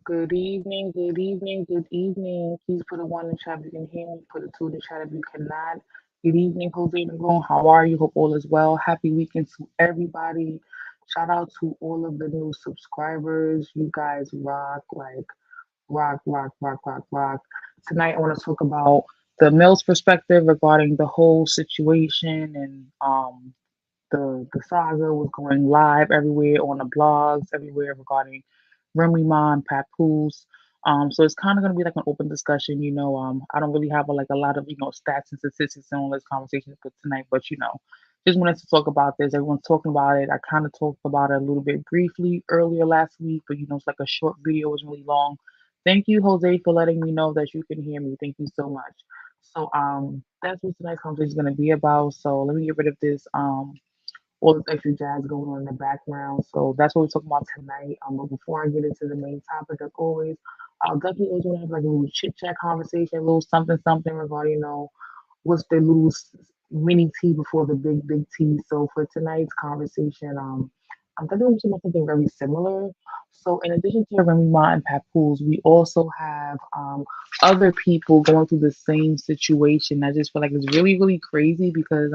Good evening, good evening, good evening. Please put a one in the chat if you can hear me. Put a two in the chat if you cannot. Good evening, Jose and Ron. How are you? Hope all is well. Happy weekend to everybody. Shout out to all of the new subscribers. You guys rock, like rock, rock, rock, rock, rock. Tonight I want to talk about the male's perspective regarding the whole situation and the saga was going live everywhere on the blogs, everywhere regarding Remy Ma and Pappoose. So it's kind of going to be like an open discussion, you know. I don't really have a lot of stats and statistics and all this conversation for tonight, but just wanted to talk about this. Everyone's talking about it. I kind of talked about it a little bit briefly earlier last week, but it's like a short video. It was really long. Thank you, Jose, for letting me know that you can hear me. Thank you so much. So that's what tonight's conversation is going to be about. So let me get rid of this all this extra jazz going on in the background. So that's what we're talking about tonight. But before I get into the main topic, as always, I'll definitely always want to have like a little chit chat conversation, a little something something regarding what's the little mini tea before the big tea. So for tonight's conversation, I'm definitely talking about something very similar. So in addition to Remy Ma and Papoose, we also have other people going through the same situation. I just feel like it's really, really crazy because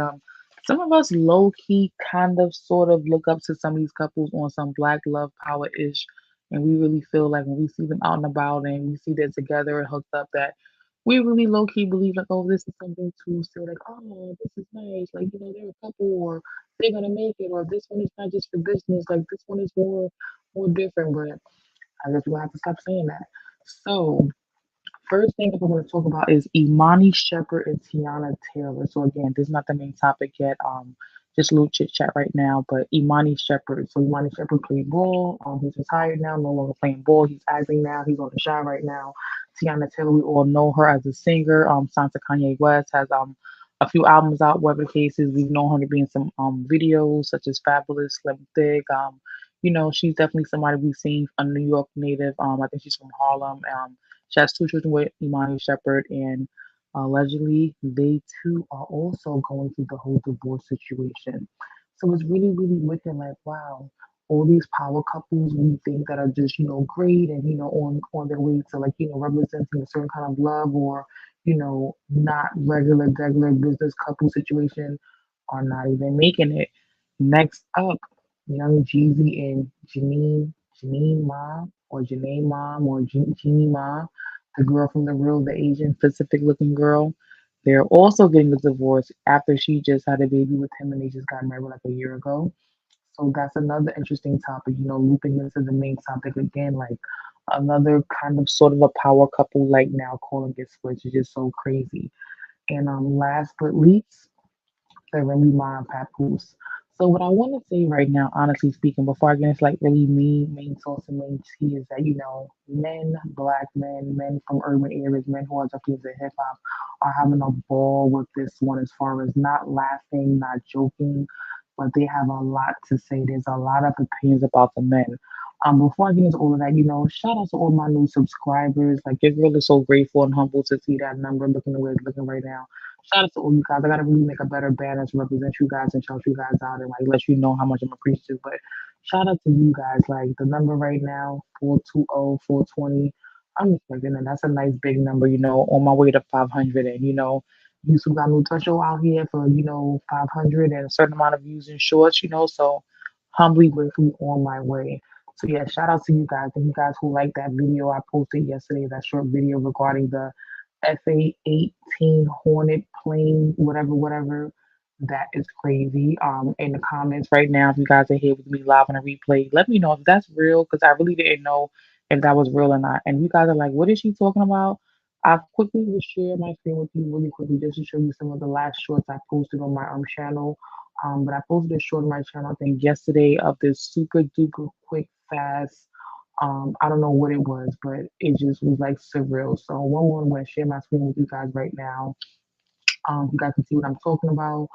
some of us low key kind of sort of look up to some of these couples on some black love power ish. And we really feel like when we see them out and about and we see they're together and hooked up that we really low key believe like, oh, this is something to say like, oh, this is nice. Like, they're a couple or they're gonna make it or this one is not just for business, like this one is more different. But I guess we'll have to stop saying that. So first thing I'm going to talk about is Imani Shepherd and Tiana Taylor. So again, this is not the main topic yet. Just a little chit chat right now. But Imani Shepherd. So Imani Shepherd played ball. He's retired now, no longer playing ball. He's acting now. He's on the shine right now. Tiana Taylor, we all know her as a singer. Signed to Kanye West, has a few albums out. Whatever the case is, we've known her to be in some videos such as Fabulous, Slim Thick. She's definitely somebody we've seen, a New York native. I think she's from Harlem. She has two children with Imani Shepherd, and allegedly they too are also going through the whole divorce situation. So it's really, really wicked. Like, wow, all these power couples we think that are just great and on their way to like representing a certain kind of love or not regular business couple situation are not even making it. Next up, Young Jeezy and Janine Mom or Janae Mom or Jeannie Mom, the girl from the real, the Asian Pacific looking girl. They're also getting a divorce after she just had a baby with him and they just got married like a year ago. So that's another interesting topic, looping into the main topic again, like another kind of sort of a power couple like now calling it switch is just so crazy. And last but least, the really my papoose. So what I want to say right now, honestly speaking, before I get into like really main source and main tea is that men, black men, men from urban areas, men who are definitely into hip hop, are having a ball with this one as far as not laughing, not joking, but they have a lot to say. There's a lot of opinions about the men. Before I get into all of that, shout out to all my new subscribers. Like your girl is so grateful and humble to see that number looking the way it's looking right now. Shout out to all you guys. I gotta really make a better banner to represent you guys and shout you guys out and like let you know how much I'm appreciative. But shout out to you guys. Like the number right now, 420, 420. I'm expecting that. That's a nice big number, on my way to 500. And YouTube got me special out here for 500 and a certain amount of views and shorts, so humbly gratefully on my way. So yeah, shout out to you guys and you guys who liked that video I posted yesterday, that short video regarding the FA-18 Hornet plane, whatever. That is crazy. In the comments right now, if you guys are here with me live on a replay, let me know if that's real because I really didn't know if that was real or not. And you guys are like, what is she talking about? I quickly will share my screen with you really quickly just to show you some of the last shorts I posted on my channel. But I posted a short on my channel, I think yesterday, of this super duper quick, fast I don't know what it was, but it just was like surreal. So one more, I'm going to share my screen with you guys right now. You guys can see what I'm talking about.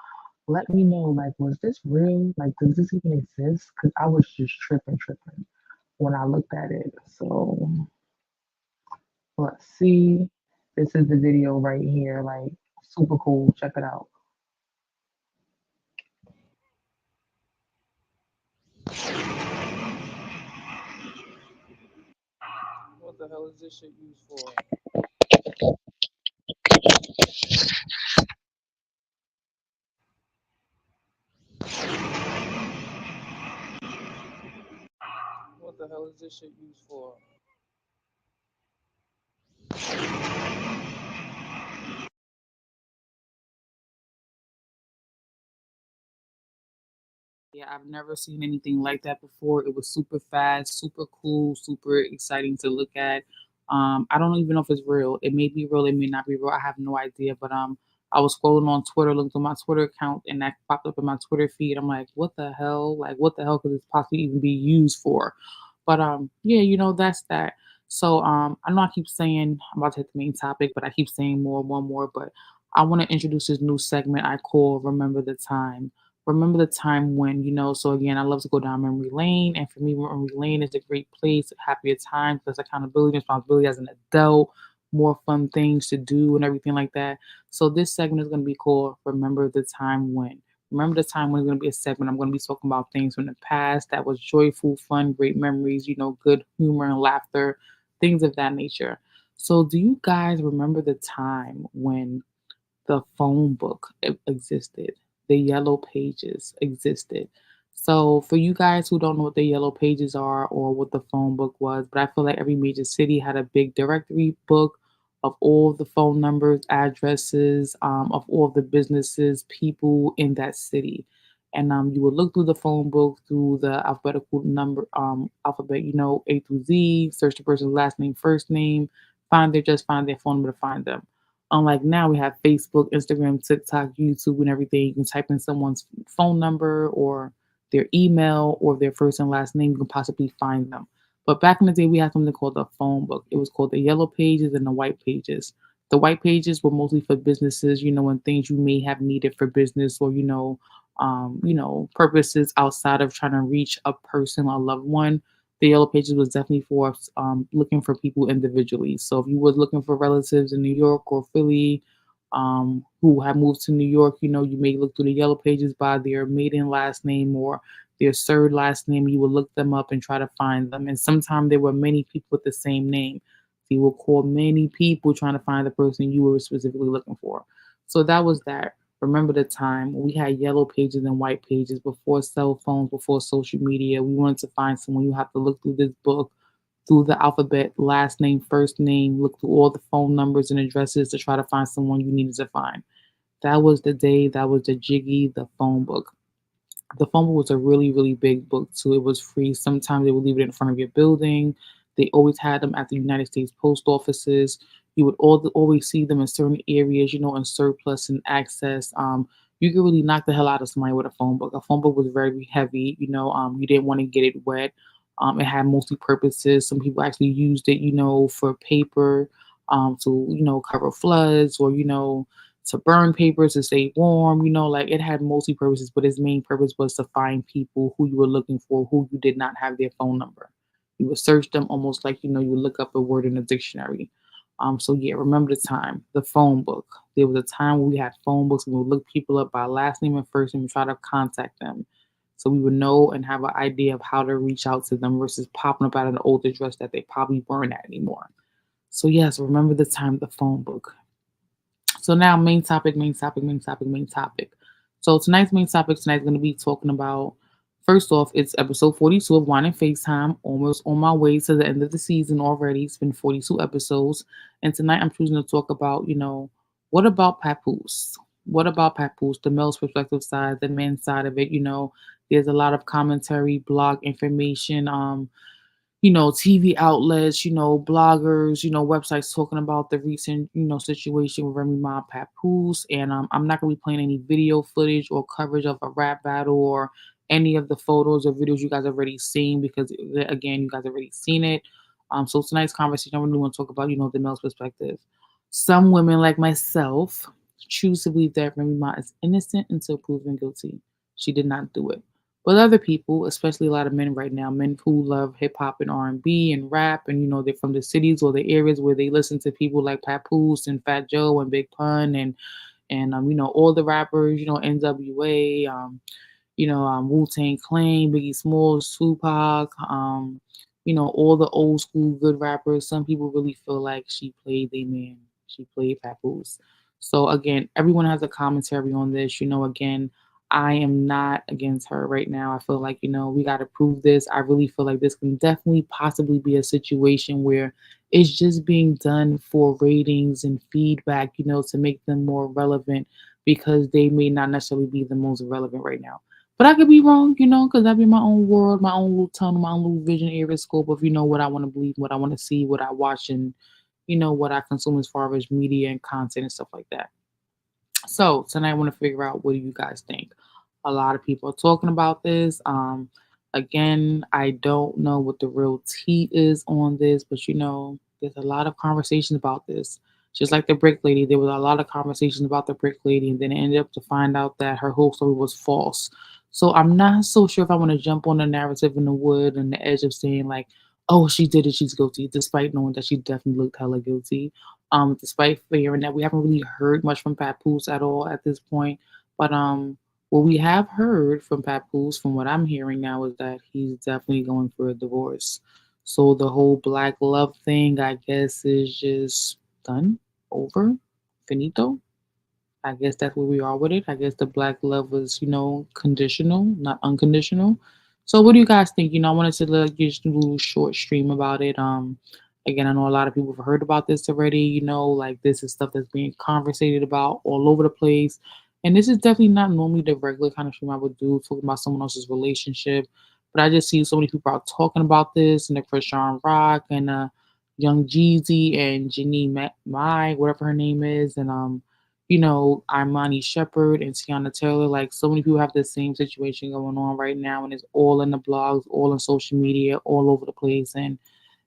Let me know, like, was this real? Like, does this even exist? Because I was just tripping when I looked at it. So let's see. This is the video right here. Like, super cool. Check it out. What the hell is this shit used for? What the hell is this shit used for? Yeah, I've never seen anything like that before. It was super fast, super cool, super exciting to look at. I don't even know if it's real. It may be real, it may not be real. I have no idea. But I was scrolling on Twitter, looking through my Twitter account, and that popped up in my Twitter feed. I'm like, what the hell? Like, what the hell could this possibly even be used for? But yeah, that's that. So I know I keep saying I'm about to hit the main topic, but I keep saying more, one more. But I want to introduce this new segment I call "Remember the Time." Remember the time when, so again, I love to go down memory lane. And for me, memory lane is a great place, happier time, plus accountability, responsibility as an adult, more fun things to do and everything like that. So this segment is going to be called Remember the Time When. Remember the time when is going to be a segment. I'm going to be talking about things from the past that was joyful, fun, great memories, good humor and laughter, things of that nature. So do you guys remember the time when the phone book existed. The yellow pages existed. So for you guys who don't know what the yellow pages are or what the phone book was, but I feel like every major city had a big directory book of all the phone numbers, addresses, of all the businesses, people in that city. And you would look through the phone book through the alphabetical number, alphabet, A through Z, search the person's last name, first name, find their just find their phone number to find them. Unlike now, we have Facebook, Instagram, TikTok, YouTube, and everything. You can type in someone's phone number or their email or their first and last name. You can possibly find them. But back in the day, we had something called the phone book. It was called the yellow pages and the white pages. The white pages were mostly for businesses, and things you may have needed for business or, purposes outside of trying to reach a person or loved one. The yellow pages was definitely for looking for people individually. So if you was looking for relatives in New York or Philly who have moved to New York, you may look through the yellow pages by their maiden last name or their third last name. You would look them up and try to find them. And sometimes there were many people with the same name. So you will call many people trying to find the person you were specifically looking for. So that was that. Remember the time when we had yellow pages and white pages before cell phones, before social media. We wanted to find someone, you have to look through this book, through the alphabet, last name, first name, look through all the phone numbers and addresses to try to find someone you needed to find. That was the day, that was the jiggy, the phone book. The phone book was a really, really big book too. It was free. Sometimes they would leave it in front of your building. They always had them at the United States post offices. You would always see them in certain areas, in surplus and access. You could really knock the hell out of somebody with a phone book. A phone book was very heavy. You didn't want to get it wet. It had multi purposes. Some people actually used it, for paper, to cover floods or to burn papers to stay warm, like it had multi purposes, but its main purpose was to find people who you were looking for, who you did not have their phone number. You would search them almost like, you would look up a word in a dictionary. So yeah, remember the time, the phone book. There was a time when we had phone books and we would look people up by last name and first name and try to contact them. So we would know and have an idea of how to reach out to them versus popping up at an old address that they probably weren't at anymore. So yes, remember the time, the phone book. So now main topic, main topic, main topic, main topic. So tonight's main topic tonight is going to be talking about, first off, it's episode 42 of Wine and FaceTime, almost on my way to the end of the season already. It's been 42 episodes. And tonight I'm choosing to talk about, what about Pappoose? What about Pappoose? The male's perspective side, the men's side of it, there's a lot of commentary, blog information, TV outlets, bloggers, websites talking about the recent, situation with Remy Ma Papoose. And I'm not going to be playing any video footage or coverage of a rap battle or any of the photos or videos you guys already seen because, again, you guys already seen it. So tonight's conversation, I really want to talk about, the male's perspective. Some women, like myself, choose to believe that Remy Ma is innocent until proven guilty. She did not do it. But other people, especially a lot of men right now, men who love hip hop and R&B and rap, and they're from the cities or the areas where they listen to people like Papoose and Fat Joe and Big Pun and all the rappers, NWA, Wu Tang Clan, Biggie Smalls, Tupac, all the old school good rappers, some people really feel like she played a man. She played Pappoose. So again, everyone has a commentary on this. Again, I am not against her right now. I feel like, we got to prove this. I really feel like this can definitely possibly be a situation where it's just being done for ratings and feedback, to make them more relevant because they may not necessarily be the most relevant right now. But I could be wrong, because that'd be my own world, my own little tunnel, my own little vision area scope of, what I want to believe, what I want to see, what I watch, and, what I consume as far as media and content and stuff like that. So tonight I want to figure out, what do you guys think? A lot of people are talking about this. Again, I don't know what the real tea is on this, but there's a lot of conversations about this. Just like the brick lady, there was a lot of conversations about the brick lady, and then it ended up to find out that her whole story was false. So I'm not so sure if I want to jump on the narrative in the wood and the edge of saying like, oh, she did it, she's guilty, despite knowing that she definitely looked hella guilty. Despite hearing that we haven't really heard much from Papoose at all at this point. But what we have heard from Papoose, from what I'm hearing now, is that he's definitely going for a divorce. So the whole black love thing, I guess, is just done, over, finito. I guess that's where we are with it. I guess the black love was, conditional, not unconditional. So what do you guys think? I wanted to just do a little short stream about it. Again, I know a lot of people have heard about this already, like this is stuff that's being conversated about all over the place. And this is definitely not normally the regular kind of stream I would do, talking about someone else's relationship. But I just see so many people out talking about this, and the Christian Rock and Young Jeezy and Janine Mai, whatever her name is, and Imani Shepherd and Tiana Taylor. Like so many people have the same situation going on right now, and it's all in the blogs, all on social media, all over the place. And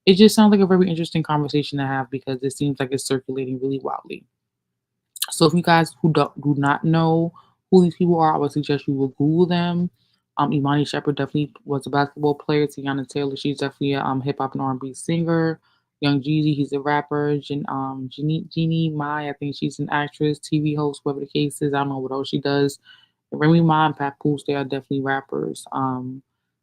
it just sounds like a very interesting conversation to have because it seems like it's circulating really wildly. So if you guys who do not know who these people are, I would suggest you will Google them. Imani Shepherd definitely was a basketball player. Tiana Taylor, she's definitely a hip hop and R&B singer. Young Jeezy, he's a rapper. Jeannie Mai, I think she's an actress, TV host, whatever the case is. I don't know what else she does. Remy Ma and Papoose, they are definitely rappers.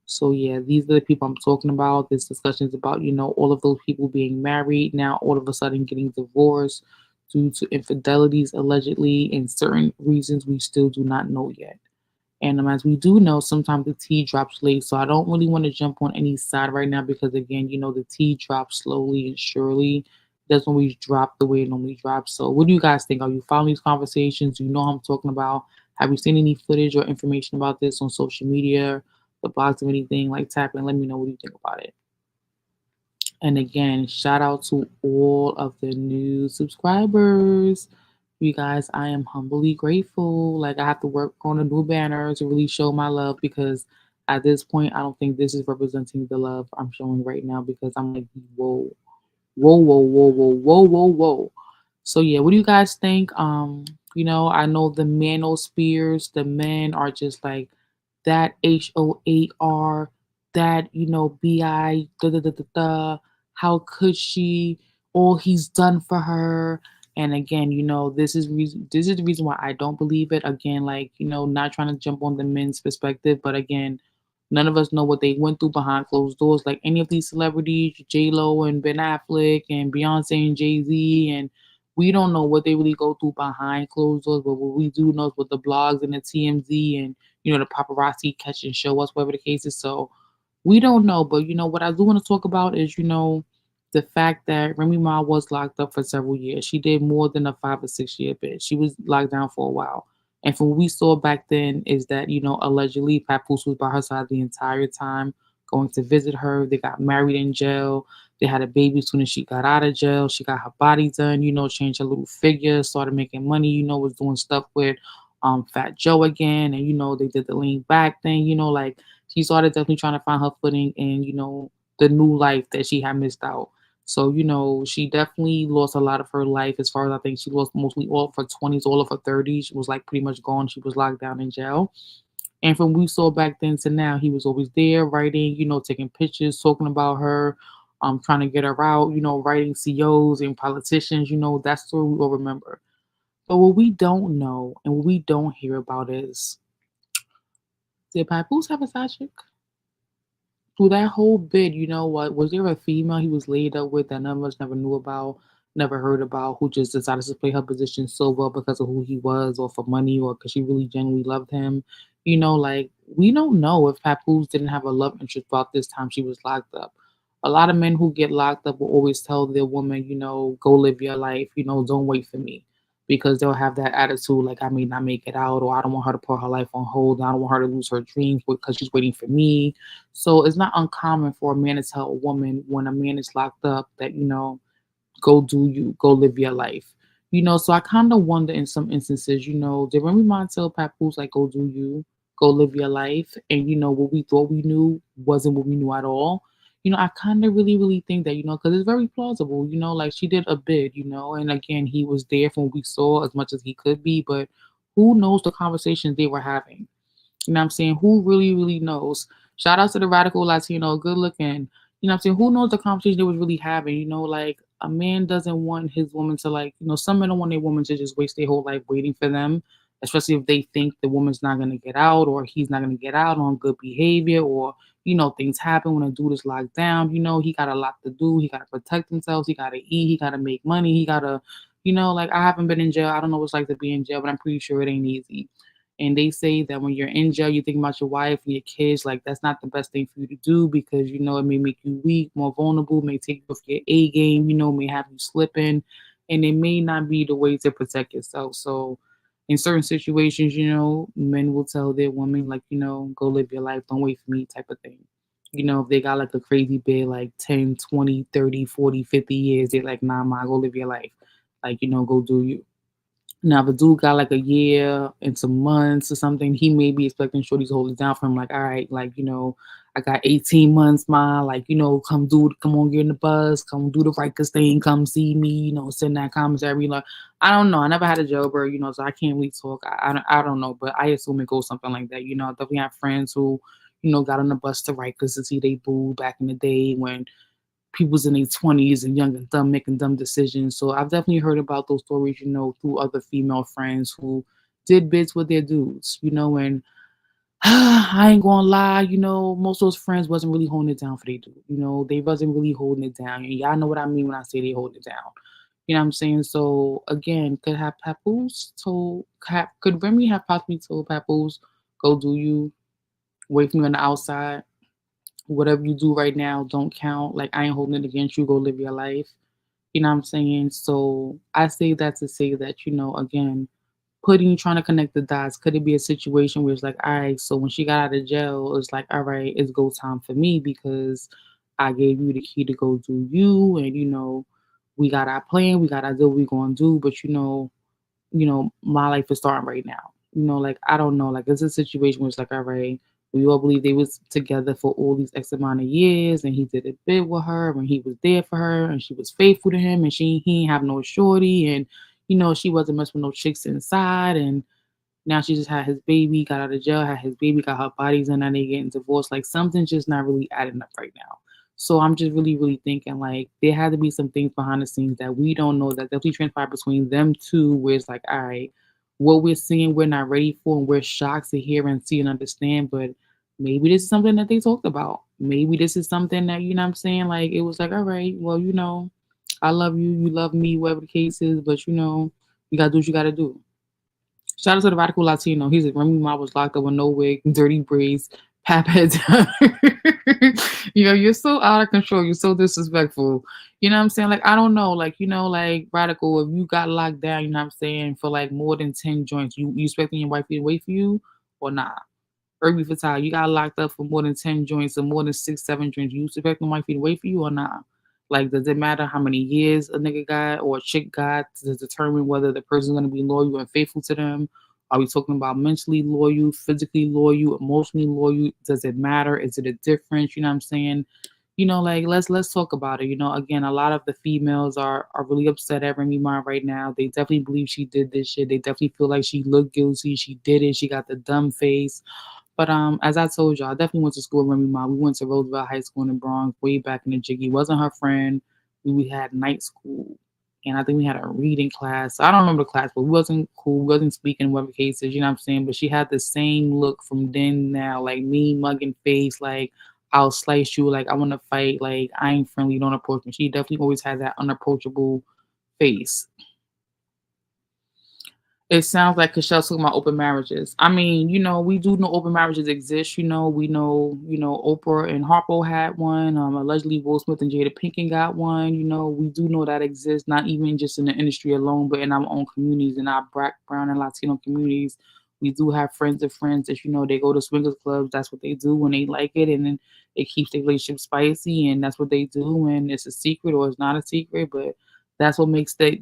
So yeah, these are the people I'm talking about. This discussion is about, all of those people being married, now all of a sudden getting divorced due to infidelities allegedly, and certain reasons we still do not know yet. And as we do know, sometimes the tea drops late. So I don't really want to jump on any side right now because, again, the tea drops slowly and surely. It doesn't always drop the way it normally drops. So what do you guys think? Are you following these conversations? Do you know what I'm talking about? Have you seen any footage or information about this on social media, the blogs or anything? Like, tap in, let me know what you think about it. And again, shout out to all of the new subscribers. You guys, I am humbly grateful. Like, I have to work on a new banner to really show my love because at this point, I don't think this is representing the love I'm showing right now because I'm like, whoa, whoa, whoa, whoa, whoa, whoa, whoa, whoa. So yeah, what do you guys think? I know the manospheres, the men are just like that HOAR, that BI da da da da da. How could she? All he's done for her. And again, this is the reason why I don't believe it. Again, like, not trying to jump on the men's perspective, but again, none of us know what they went through behind closed doors. Like any of these celebrities, J Lo and Ben Affleck and Beyonce and Jay Z, and we don't know what they really go through behind closed doors. But what we do know is what the blogs and the TMZ and the paparazzi catch and show us, whatever the case is. So we don't know. But what I do want to talk about is the fact that Remy Ma was locked up for several years. She did more than a 5 or 6 year bid. She was locked down for a while. And from what we saw back then is that, allegedly Papoose was by her side the entire time, going to visit her. They got married in jail. They had a baby as soon as she got out of jail. She got her body done, changed her little figure, started making money, was doing stuff with Fat Joe again. And, they did the lean back thing, like she started definitely trying to find her footing in, the new life that she had missed out. So, she definitely lost a lot of her life as far as I think she lost mostly all of her 20s, all of her 30s. She was like pretty much gone. She was locked down in jail. And from we saw back then to now, he was always there writing, taking pictures, talking about her, trying to get her out, writing CEOs and politicians, that story we all remember. But what we don't know and what we don't hear about is, did Papoose have a side chick? through that whole bit, you know what, was there a female he was laid up with that none of us never knew about, never heard about, who just decided to play her position so well because of who he was or for money or because she really genuinely loved him? You know, like, we don't know if Papoose didn't have a love interest about this time she was locked up. A lot of men who get locked up will always tell their woman, you know, go live your life, you know, don't wait for me. Because they'll have that attitude like I may not make it out, or I don't want her to put her life on hold. I don't want her to lose her dreams because she's waiting for me. So it's not uncommon for a man to tell a woman when a man is locked up that, you know, go do you, go live your life. You know, so I kind of wonder in some instances, you know, did Remy Ma tell Papoose, like, go do you, go live your life? And, you know, what we thought we knew wasn't what we knew at all. You know, I kind of really, really think that, you know, because it's very plausible, you know, like she did a bid, you know, and again, he was there from what we saw as much as he could be, but who knows the conversations they were having? You know what I'm saying? Who really, really knows? Shout out to the radical Latino, good looking. You know what I'm saying? Who knows the conversation they was really having? You know, like a man doesn't want his woman to, like, you know, some men don't want their woman to just waste their whole life waiting for them, especially if they think the woman's not gonna get out or he's not gonna get out on good behavior or, you know, things happen when a dude is locked down. You know, he got a lot to do. He gotta protect himself, he gotta eat, he gotta make money, he gotta, you know, like I haven't been in jail. I don't know what it's like to be in jail, but I'm pretty sure it ain't easy. And they say that when you're in jail, you think about your wife and your kids. Like that's not the best thing for you to do because you know it may make you weak, more vulnerable, may take you off your A game. You know, may have you slipping, and it may not be the way to protect yourself. So, in certain situations, you know, men will tell their women like, you know, go live your life, don't wait for me, type of thing. You know, if they got like a crazy bid, like 10, 20, 30, 40, 50 years, they're like, nah, ma, go live your life. Like, you know, go do you. Now, if a dude got like a year and some months or something, he may be expecting Shorty to hold it down for him. Like, all right, like, you know, I got 18 months, ma. Like, you know, come on, get in the bus, come do the Rikers thing, come see me, you know, send that commentary. Like, I don't know. I never had a jailbird, you know, so I can't really talk. I don't know, but I assume it goes something like that. You know, I definitely have friends who, you know, got on the bus to Rikers to see they boo back in the day when people's in their 20s and young and dumb making dumb decisions. So I've definitely heard about those stories, you know, through other female friends who did bids with their dudes, you know, and I ain't gonna lie, you know, most of those friends wasn't really holding it down for they dude. You know, they wasn't really holding it down. And y'all know what I mean when I say they hold it down. You know what I'm saying? So again, could Remy have possibly told Papoose, go do you, wait for me on the outside? Whatever you do right now don't count. Like I ain't holding it against you. Go live your life. You know what I'm saying? So I say that to say that, you know, again, trying to connect the dots, could it be a situation where it's like, all right, so when she got out of jail, it's like, all right, it's go time for me because I gave you the key to go do you, and you know, we got our plan, we got our deal we gonna do, but you know, my life is starting right now. You know, like I don't know, like it's a situation where it's like, all right, we all believe they was together for all these X amount of years, and he did a bit with her, and he was there for her, and she was faithful to him, and he ain't have no shorty, and you know, she wasn't messing with no chicks inside, and now she just had his baby, got out of jail, had his baby, got her bodies, and now they getting divorced. Like something's just not really adding up right now. So I'm just really, really thinking like there had to be some things behind the scenes that we don't know that definitely transpired between them two, where it's like, all right, what we're seeing, we're not ready for, and we're shocked to hear and see and understand. But maybe this is something that they talked about. Maybe this is something that, you know what I'm saying? Like it was like, all right, well, you know, I love you, you love me, whatever the case is, but you know, you gotta do what you gotta do. Shout out to the radical Latino. He's like, Remy Ma was locked up with no wig, dirty braids, pap head down. You know, you're so out of control. You're so disrespectful. You know what I'm saying? Like, I don't know. Like, you know, like radical, if you got locked down, you know what I'm saying, for like more than 10 joints, you expecting your wife to wait for you or not? Irby Fatal, you got locked up for more than 10 joints or more than 6, 7 joints. You expect my wife to wait for you or not? Like, does it matter how many years a nigga got or a chick got to determine whether the person's gonna be loyal and faithful to them? Are we talking about mentally loyal, physically loyal, emotionally loyal? Does it matter? Is it a difference? You know what I'm saying? You know, like let's talk about it. You know, again, a lot of the females are really upset at Remy Ma right now. They definitely believe she did this shit. They definitely feel like she looked guilty. She did it. She got the dumb face. But as I told you, I definitely went to school with Remy Ma. We went to Roosevelt High School in the Bronx way back in the Jiggy. Wasn't her friend. We had night school, and I think we had a reading class. I don't remember the class, but we wasn't cool. We wasn't speaking in whatever cases, you know what I'm saying? But she had the same look from then now, like me mugging face, like I'll slice you, like I want to fight, like I ain't friendly, don't approach me. She definitely always had that unapproachable face. It sounds like Cashel talking about open marriages. I mean, we do know open marriages exist. We know, Oprah and Harpo had one. Allegedly Will Smith and Jada Pinkett got one. We do know that exists, not even just in the industry alone, but in our own communities, in our Black, Brown, and Latino communities. We do have friends of friends that, they go to swingers clubs. That's what they do when they like it. And then it keeps the relationship spicy. And that's what they do. And it's a secret or it's not a secret, but that's what makes the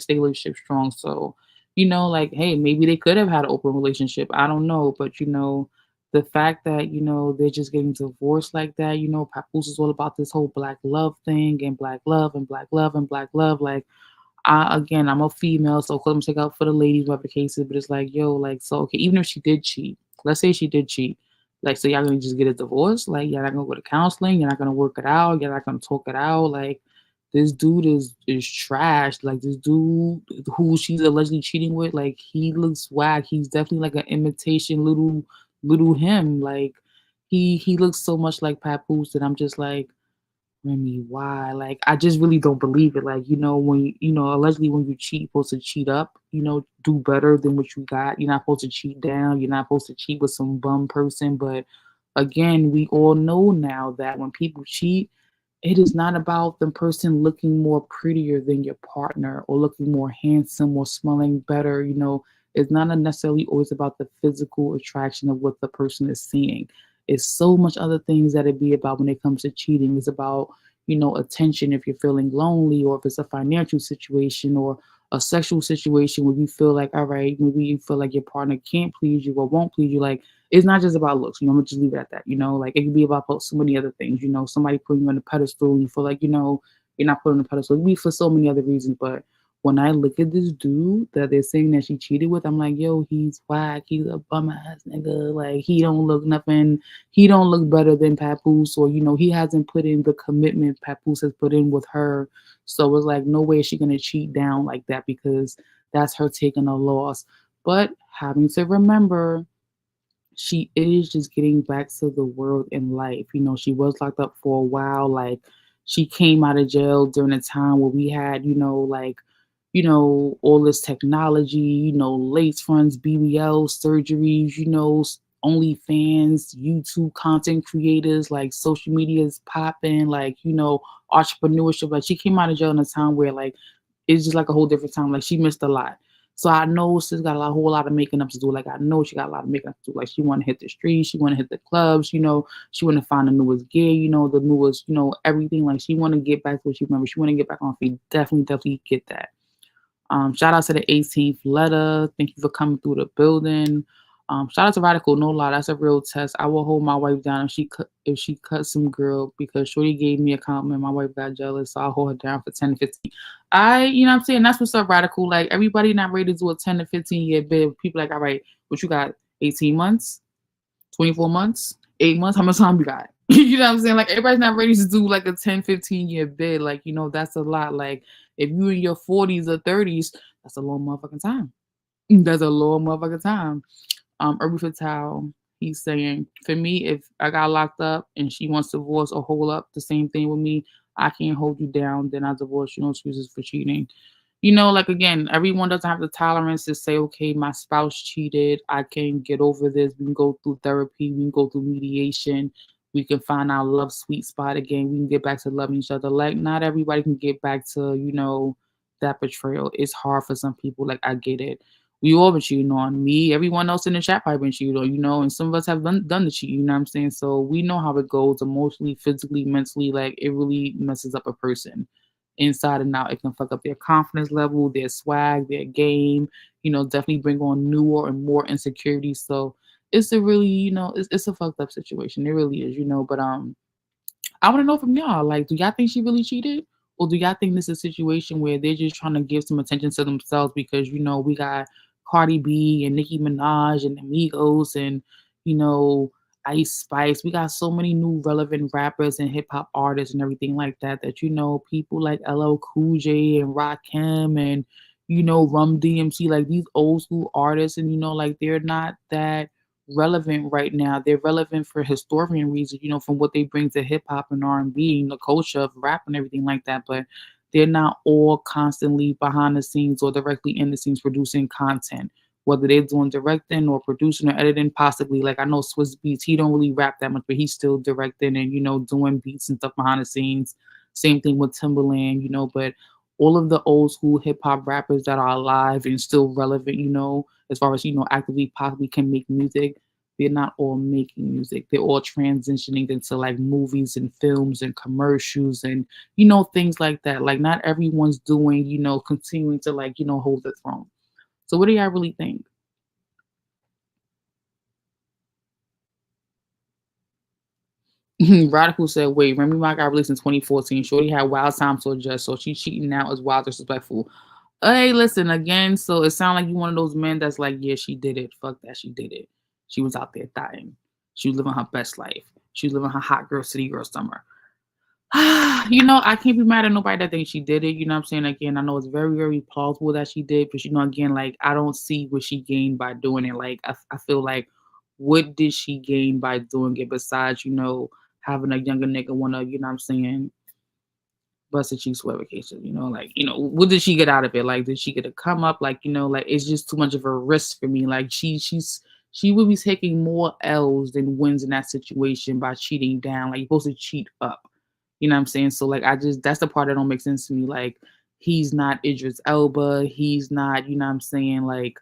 relationship strong. So, like, hey, maybe they could have had an open relationship. I don't know. But, the fact that, they're just getting divorced like that, Papoose is all about this whole black love thing and black love and black love and black love. Like, again, I'm a female, so I'm check out for the ladies, whatever the case is. But it's like, yo, like, so okay, even if she did cheat, let's say she did cheat, like, so y'all gonna just get a divorce? Like, y'all not gonna go to counseling? You're not gonna work it out? You're not gonna talk it out? Like, this dude is trash. Like, this dude who she's allegedly cheating with, like, he looks whack. He's definitely like an imitation little him. Like, he looks so much like Papoose that I'm just like, Remy, why? Like, I just really don't believe it. Like, when allegedly when you cheat, you're supposed to cheat up, do better than what you got. You're not supposed to cheat down. You're not supposed to cheat with some bum person. But again, we all know now that when people cheat, it is not about the person looking more prettier than your partner or looking more handsome or smelling better. It's not necessarily always about the physical attraction of what the person is seeing. It's so much other things that it be about when it comes to cheating. It's about, attention if you're feeling lonely, or if it's a financial situation or a sexual situation where you feel like, all right, maybe you feel like your partner can't please you or won't please you. Like, it's not just about looks. I'm gonna just leave it at that. Like, it could be about so many other things. Somebody putting you on a pedestal and you feel like, you're not put on a pedestal. It could be for so many other reasons. But when I look at this dude that they're saying that she cheated with, I'm like, yo, he's whack. He's a bum ass nigga. Like, he don't look nothing. He don't look better than Papoose, or he hasn't put in the commitment Papoose has put in with her. So it's like, no way is she gonna cheat down like that, because that's her taking a loss. But having to remember, she is just getting back to the world and life. She was locked up for a while. Like, she came out of jail during a time where we had, like, all this technology, lace fronts, BBL surgeries, OnlyFans, YouTube content creators, like social media is popping, like, entrepreneurship. Like, she came out of jail in a time where, like, it's just like a whole different time. Like, she missed a lot. So I know she's got whole lot of making up to do. Like, I know she got a lot of making up to do. Like, she want to hit the streets, she want to hit the clubs, she want to find the newest gear, the newest, everything. Like, she want to get back to what she remember. She want to get back on feet. Definitely get that. Shout out to the 18th letter. Thank you for coming through the building. Shout out to Radical. No lie, that's a real test. I will hold my wife down if she cut some girl, because Shorty gave me a compliment. My wife got jealous, so I'll hold her down for 10 to 15. You know what I'm saying? That's what's up, Radical. Like, everybody not ready to do a 10 to 15 year bid. People like, all right, what you got? 18 months? 24 months? 8 months? How much time you got? You know what I'm saying? Like, everybody's not ready to do like a 10, 15 year bid. Like, that's a lot. Like, if you in your 40s or 30s, that's a long motherfucking time. That's a long motherfucking time. Urban Fatal, he's saying, for me, if I got locked up and she wants to divorce or hold up the same thing with me, I can't hold you down, then I divorce you. No excuses for cheating. Like, again, everyone doesn't have the tolerance to say, okay, my spouse cheated. I can get over this. We can go through therapy. We can go through mediation. We can find our love sweet spot again. We can get back to loving each other. Like, not everybody can get back to, that betrayal. It's hard for some people. Like, I get it. We all been cheating on me. Everyone else in the chat probably been cheating on, and some of us have done the cheat, you know what I'm saying? So we know how it goes emotionally, physically, mentally. Like, it really messes up a person inside and out. It can fuck up their confidence level, their swag, their game, definitely bring on newer and more insecurities. So it's a really, it's a fucked up situation. It really is, but I want to know from y'all, like, do y'all think she really cheated? Or do y'all think this is a situation where they're just trying to give some attention to themselves because, we got Cardi B and Nicki Minaj and Amigos and, Ice Spice. We got so many new relevant rappers and hip hop artists and everything like that, people like LL Cool J and Rakim and, Rum DMC, like these old school artists, and, like, they're not that relevant right now. They're relevant for historian reasons, from what they bring to hip hop and R&B and the culture of rap and everything like that. But they're not all constantly behind the scenes or directly in the scenes producing content. Whether they're doing directing or producing or editing, possibly. Like I know Swiss Beats, he don't really rap that much, but he's still directing and doing beats and stuff behind the scenes. Same thing with Timberland, but all of the old school hip hop rappers that are alive and still relevant, as far as actively possibly can make music, they're not all making music. They're all transitioning into like movies and films and commercials and things like that. Like not everyone's doing, continuing to like, hold the throne. So what do y'all really think? Radical said, wait, Remy Ma got released in 2014. Shorty had wild time to adjust, so she cheating now is wild disrespectful. Hey, listen again. So it sounds like you one of those men that's like, yeah, she did it. Fuck that, she did it. She was out there dying. She was living her best life. She was living her hot girl, city girl summer. I can't be mad at nobody that thinks she did it. You know what I'm saying? Again, I know it's very, very plausible that she did, but again, like I don't see what she gained by doing it. Like I feel like what did she gain by doing it besides, having a younger nigga wanna, you know what I'm saying, busted cheeks, whatever case is, like, what did she get out of it? Like, did she get a come up? Like, like it's just too much of a risk for me. Like she would be taking more L's than wins in that situation by cheating down. Like you're supposed to cheat up. You know what I'm saying? So like I just that's the part that don't make sense to me. Like he's not Idris Elba, he's not, you know what I'm saying, like,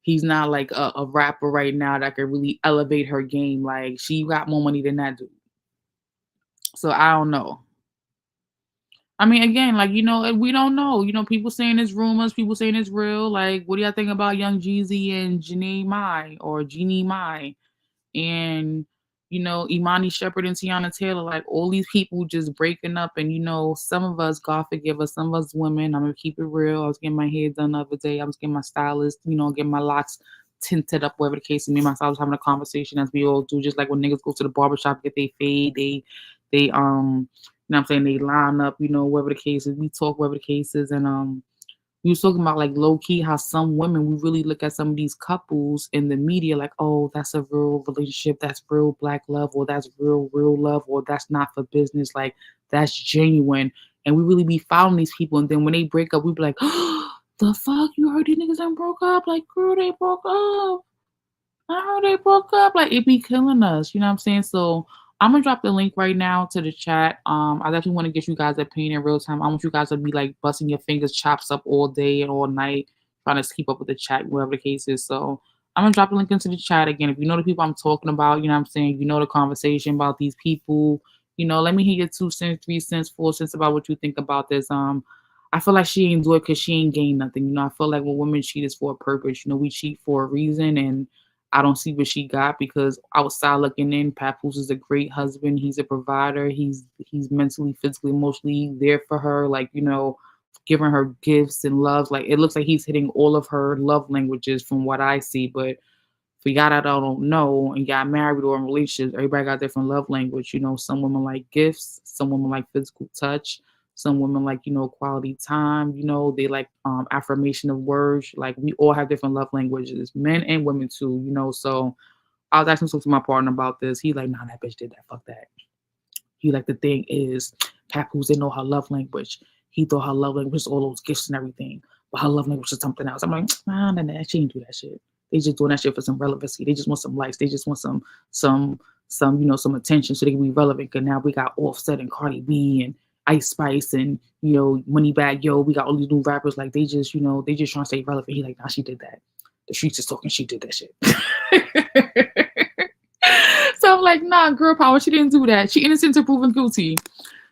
he's not like a rapper right now that could really elevate her game. Like she got more money than that dude. So I don't know. I mean, again, like, we don't know. People saying it's rumors, people saying it's real. Like, what do y'all think about Young Jeezy and Janae Mai or Jeannie Mai? And Imani Shepherd and Tiana Taylor, like all these people just breaking up, and some of us, God forgive us, some of us women, I'm gonna keep it real. I was getting my hair done the other day. I was getting my stylist, getting my locks tinted up, whatever the case. And me and my stylist having a conversation as we all do, just like when niggas go to the barbershop, get they fade, they you know what I'm saying, they line up, whatever the case is, we talk whatever the case is, and we was talking about like low key how some women we really look at some of these couples in the media like, oh, that's a real relationship, that's real black love, or that's real love, or that's not for business, like that's genuine. And we really be following these people, and then when they break up, we be like, oh, the fuck, you heard these niggas done broke up? Like, girl, they broke up. I heard they broke up. Like it be killing us. You know what I'm saying? So I'm gonna drop the link right now to the chat. I definitely want to get you guys opinion in real time. I want you guys to be like busting your fingers chops up all day and all night, trying to keep up with the chat, whatever the case is. So I'm gonna drop the link into the chat again. If you know the people I'm talking about, you know what I'm saying, the conversation about these people, let me hear your 2 cents, 3 cents, 4 cents about what you think about this. I feel like she ain't do it because she ain't gained nothing. I feel like when women cheat is for a purpose. We cheat for a reason, and I don't see what she got because outside looking in, Pappoose is a great husband. He's a provider. He's mentally, physically, emotionally there for her. Like, giving her gifts and love. Like it looks like he's hitting all of her love languages from what I see. But for y'all that I don't know and got married or in relationships, everybody got different love language. Some women like gifts, some women like physical touch, some women like, quality time, they like affirmation of words. Like we all have different love languages, men and women too, so I was asking to my partner about this. He like, nah, that bitch did that. Fuck that. He like the thing is, Papoose didn't know her love language. He thought her love language was all those gifts and everything, but her love language is something else. I'm like, nah, she didn't do that shit. They just doing that shit for some relevancy. They just want some likes. They just want some attention so they can be relevant. Cause now we got Offset and Cardi B and Ice Spice and Moneybag Yo. We got all these new rappers. Like they just trying to stay relevant. He like, nah, she did that. The streets is talking. She did that shit. So I'm like, nah, girl power. She didn't do that. She innocent until proven guilty.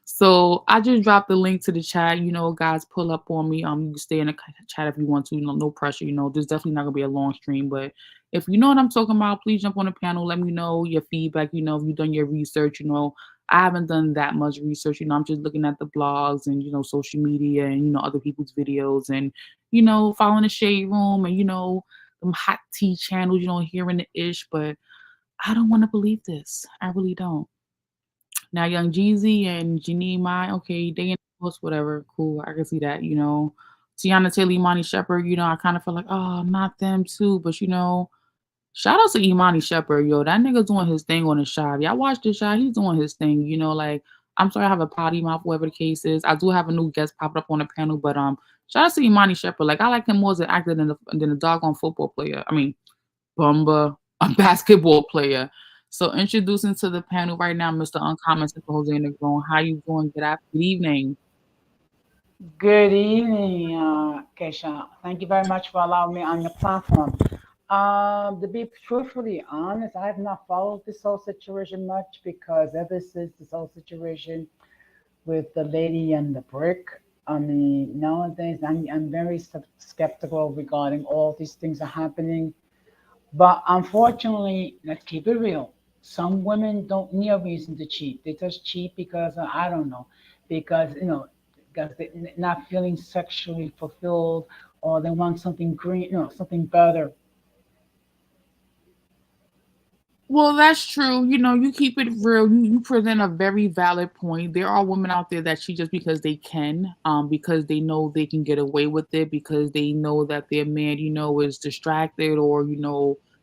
So I just dropped the link to the chat. Guys, pull up on me. You can stay in the chat if you want to. No pressure. There's definitely not gonna be a long stream, but if you know what I'm talking about, please jump on the panel. Let me know your feedback. If you've done your research. I haven't done that much research. I'm just looking at the blogs and social media and other people's videos and following the shade room and them hot tea channels. Hearing the ish, but I don't want to believe this. I really don't. Now, Young Jeezy and Janine Mai, okay, they in the post, whatever, cool. I can see that. Tiana Taylor, Imani Shepherd, I kind of feel like, oh, not them too, but Shout out to Imani Shepherd, yo. That nigga doing his thing on the shot. Y'all watch the shot. He's doing his thing. Like I'm sorry I have a potty mouth, whatever the case is. I do have a new guest popped up on the panel, but shout out to Imani Shepherd. Like I like him more as an actor than a doggone football player. I mean, Bumba, a basketball player. So introducing to the panel right now, Mr. Uncommon, Mr. Jose Negron. How you doing? Good evening. Good evening, Keisha. Thank you very much for allowing me on your platform. To be truthfully honest, I have not followed this whole situation much because ever since this whole situation with the lady and the brick, I mean, nowadays I'm very skeptical regarding all these things are happening. But unfortunately, let's keep it real. Some women don't need a reason to cheat. They just cheat because I don't know, because because they're not feeling sexually fulfilled, or they want something green, something better. Well, that's true. You keep it real. You present a very valid point. There are women out there that cheat just because they can, because they know they can get away with it, because they know that their man, is distracted or,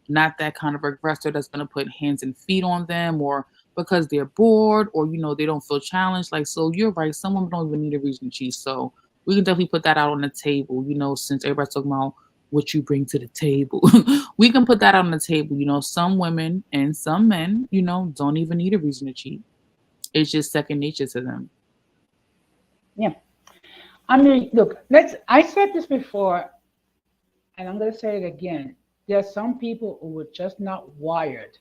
not that kind of aggressor that's gonna put hands and feet on them, or because they're bored, or they don't feel challenged. Like, so you're right. Some women don't even need a reason to cheat. So we can definitely put that out on the table. Since everybody's talking about what you bring to the table. We can put that on the table. Some women and some men, don't even need a reason to cheat. It's just second nature to them. Yeah. I mean, look, I said this before, and I'm going to say it again. There are some people who are just not wired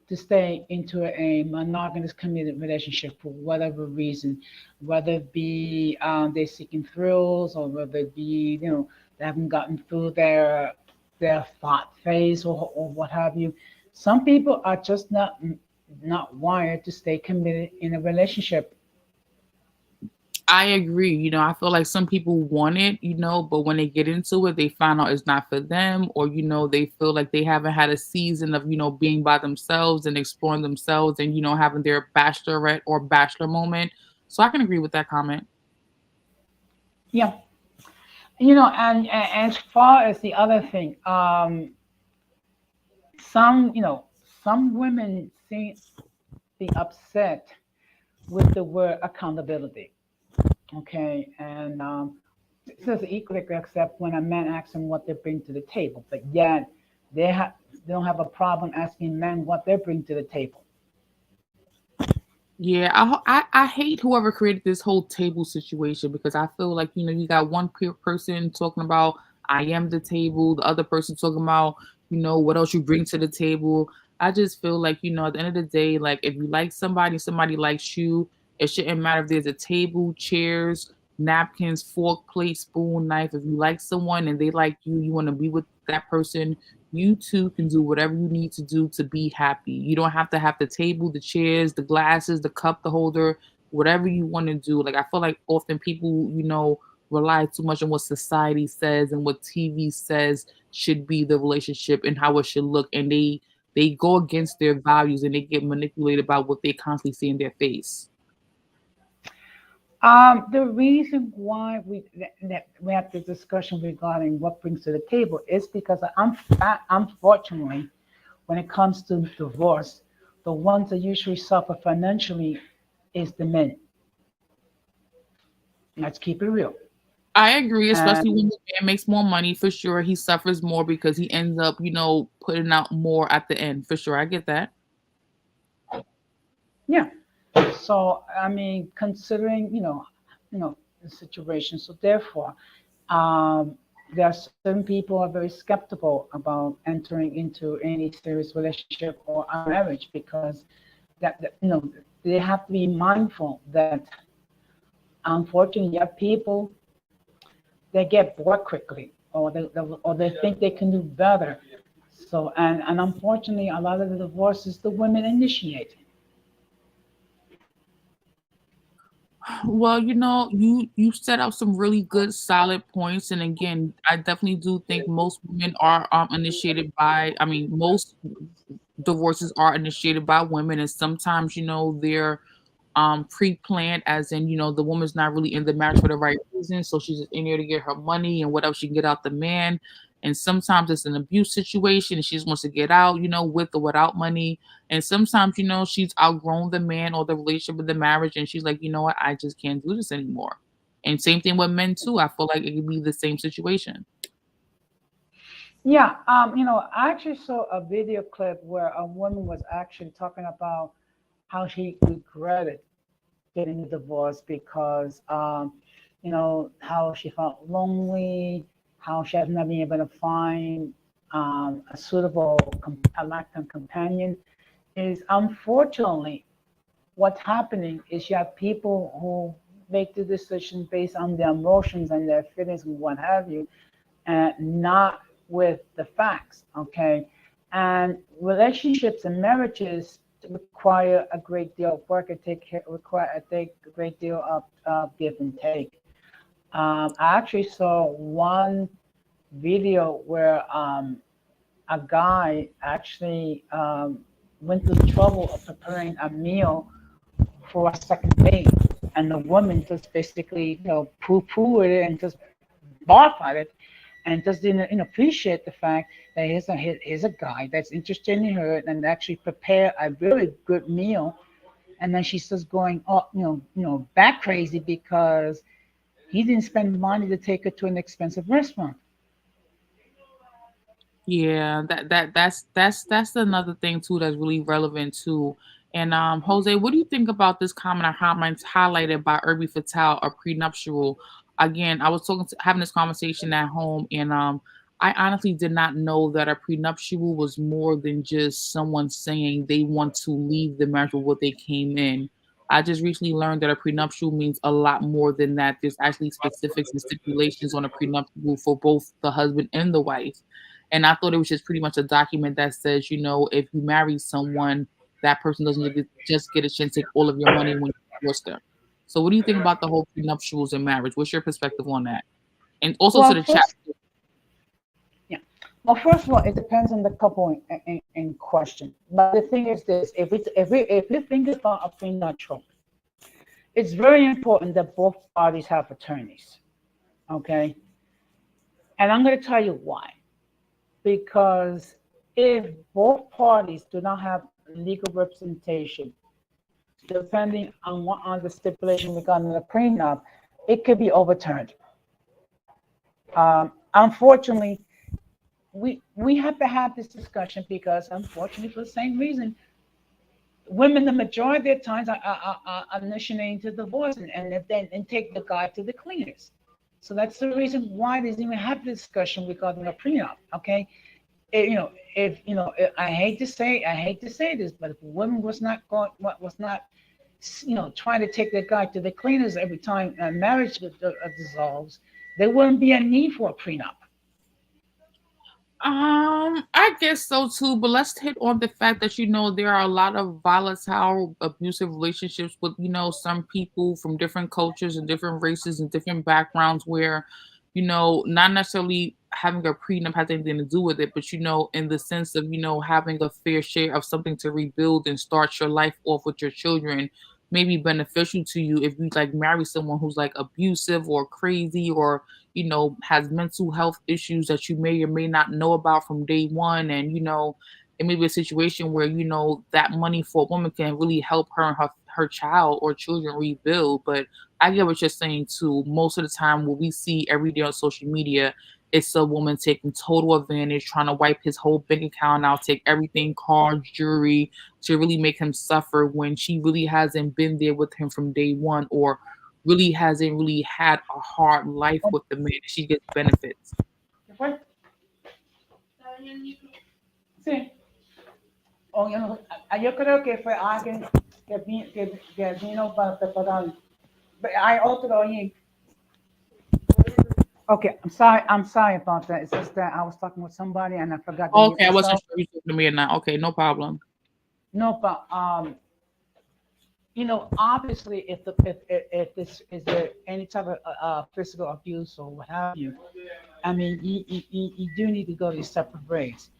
to stay into a monogamous committed relationship for whatever reason, whether it be they're seeking thrills, or whether it be they haven't gotten through their thought phase, or what have you. Some people are just not wired to stay committed in a relationship. I agree. I feel like some people want it, but when they get into it, they find out it's not for them, or, they feel like they haven't had a season of, being by themselves and exploring themselves and, having their bachelorette or bachelor moment. So I can agree with that comment. Yeah, and as far as the other thing, some some women seem to be upset with the word accountability. Okay, and says equally accept when a man asks them what they bring to the table, but yet they don't have a problem asking men what they bring to the table. Yeah, I hate whoever created this whole table situation because I feel like you got one person talking about I am the table, the other person talking about what else you bring to the table. I just feel like at the end of the day, like if you like somebody, somebody likes you. It shouldn't matter if there's a table, chairs, napkins, fork, plate, spoon, knife. If you like someone and they like you want to be with that person. You two can do whatever you need to do to be happy. You don't have to have the table, the chairs, the glasses, the cup, the holder, whatever you want to do. Like I feel like often people, rely too much on what society says and what TV says should be the relationship and how it should look, and they go against their values and they get manipulated by what they constantly see in their face. The reason why that we have this discussion regarding what brings to the table is because unfortunately, when it comes to divorce, the ones that usually suffer financially is the men. Let's keep it real. I agree, especially And when the man makes more money for sure. He suffers more because he ends up, putting out more at the end for sure. I get that. yeah, so I mean, considering the situation, so therefore, um, there are certain people who are very skeptical about entering into any serious relationship or a marriage because that they have to be mindful that unfortunately you have people they get bored quickly, or they think they can do better. So and unfortunately a lot of the divorces the women initiate. Well, you set out some really good solid points, and again, I definitely do think most women are initiated by. I mean, most divorces are initiated by women, and sometimes they're pre-planned, as in the woman's not really in the marriage for the right reason, so she's just in there to get her money and what else she can get out the man. And sometimes it's an abuse situation and she just wants to get out, with or without money. And sometimes, she's outgrown the man or the relationship or the marriage and she's like, you know what, I just can't do this anymore. And same thing with men too. I feel like it could be the same situation. Yeah, I actually saw a video clip where a woman was actually talking about how she regretted getting a divorce because, how she felt lonely, how she has not been able to find a suitable, a lifetime companion. Is unfortunately what's happening is you have people who make the decision based on their emotions and their feelings and what have you, and not with the facts. Okay, and relationships and marriages require a great deal of work. Require a great deal of give and take. I actually saw one video where a guy actually went through the trouble of preparing a meal for a second date, and the woman just basically, poo-poo it and just barf at it, and just didn't appreciate the fact that here's a guy that's interested in her and actually prepare a really good meal, and then she's just going, oh, back crazy because he didn't spend money to take her to an expensive restaurant. Yeah, that's another thing too that's really relevant too. And Jose, what do you think about this comment or comments highlighted by Irby Fatal or prenuptial? Again, I was having this conversation at home, and I honestly did not know that a prenuptial was more than just someone saying they want to leave the marriage with what they came in. I just recently learned that a prenuptial means a lot more than that. There's actually specifics and stipulations on a prenuptial for both the husband and the wife. And I thought it was just pretty much a document that says, if you marry someone, that person doesn't just get a chance to take all of your money when you divorce them. So, what do you think about the whole prenuptials in marriage? What's your perspective on that? And also to Well, the chat. first, yeah. Well, first of all, it depends on the couple in question. But the thing is this: if we think about a prenuptial, it's very important that both parties have attorneys. Okay, and I'm going to tell you why. Because if both parties do not have legal representation, depending on what on the stipulation regarding the prenup, it could be overturned. Unfortunately, we have to have this discussion because, unfortunately, for the same reason, women the majority of their times are initiating to divorce and take the guy to the cleaners. So that's the reason why there's even have the discussion regarding a prenup. Okay, if I hate to say this, but if a woman was not going, was not, trying to take the guy to the cleaners every time a marriage dissolves, there wouldn't be a need for a prenup. I guess so too, but let's hit on the fact that there are a lot of volatile, abusive relationships with some people from different cultures and different races and different backgrounds where not necessarily having a prenup has anything to do with it, but in the sense of having a fair share of something to rebuild and start your life off with your children may be beneficial to you if you like marry someone who's like abusive or crazy or has mental health issues that you may or may not know about from day one. And, it may be a situation where, that money for a woman can really help her and her child or children rebuild. But I get what you're saying too. Most of the time, what we see every day on social media, it's a woman taking total advantage, trying to wipe his whole bank account out, take everything, cars, jewelry, to really make him suffer when she really hasn't been there with him from day one or really hasn't really had a hard life with the man. She gets benefits. Sí. O yo creo que fue alguien que vino para preparar. Hay otro ahí. Okay, I'm sorry about that. It's just that I was talking with somebody and I forgot to mute Okay, I wasn't myself. sure if you were talking to me or not. Okay, no problem. No, but obviously, if this is there any type of physical abuse or what have you, I mean, you do need to go to separate ways.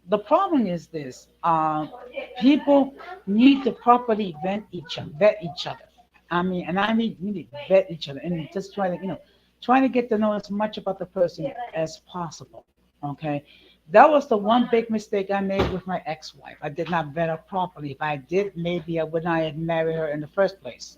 The problem is this: people need to properly vet each other. I mean, and I mean, you need to vet each other and just try to get to know as much about the person as possible. Okay. That was the one big mistake I made with my ex-wife. I did not vet her properly. If I did, maybe I would not have married her in the first place.